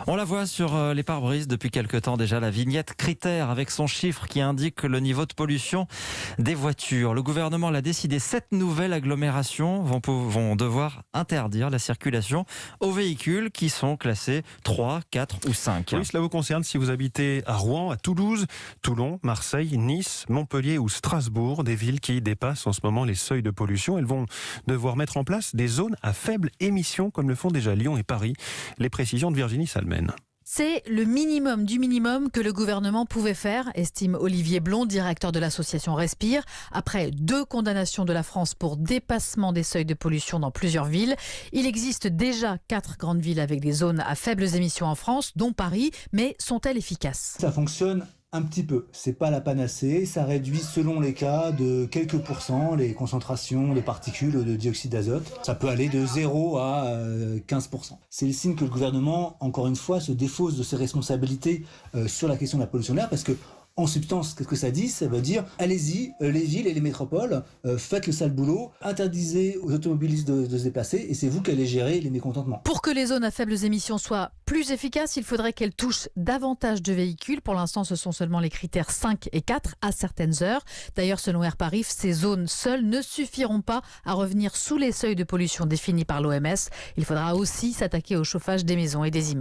On la voit sur les pare-brises depuis quelque temps déjà, la vignette critère avec son chiffre qui indique le niveau de pollution des voitures. Le gouvernement l'a décidé, 7 nouvelles agglomérations vont devoir interdire la circulation aux véhicules qui sont classés 3, 4 ou 5. Oui, cela vous concerne si vous habitez à Rouen, à Toulouse, Toulon, Marseille, Nice, Montpellier ou Strasbourg, des villes qui dépassent en ce moment les seuils de pollution. Elles vont devoir mettre en place des zones à faible émission comme le font déjà Lyon et Paris. Les précisions de Virginie Salmen. C'est le minimum du minimum que le gouvernement pouvait faire, estime Olivier Blond, directeur de l'association Respire. Après 2 condamnations de la France pour dépassement des seuils de pollution dans plusieurs villes, il existe déjà 4 grandes villes avec des zones à faibles émissions en France, dont Paris, mais sont-elles efficaces ? Ça fonctionne un petit peu, c'est pas la panacée, ça réduit selon les cas de quelques pourcents les concentrations de particules ou de dioxyde d'azote. Ça peut aller de 0 à 15%. C'est le signe que le gouvernement, encore une fois, se défausse de ses responsabilités sur la question de la pollution de l'air, parce que en substance, qu'est-ce que ça dit ? Ça veut dire, allez-y, les villes et les métropoles, faites le sale boulot, interdisez aux automobilistes de se déplacer et c'est vous qui allez gérer les mécontentements. Pour que les zones à faibles émissions soient plus efficaces, il faudrait qu'elles touchent davantage de véhicules. Pour l'instant, ce sont seulement les critères 5 et 4 à certaines heures. D'ailleurs, selon Airparif, ces zones seules ne suffiront pas à revenir sous les seuils de pollution définis par l'OMS. Il faudra aussi s'attaquer au chauffage des maisons et des immeubles.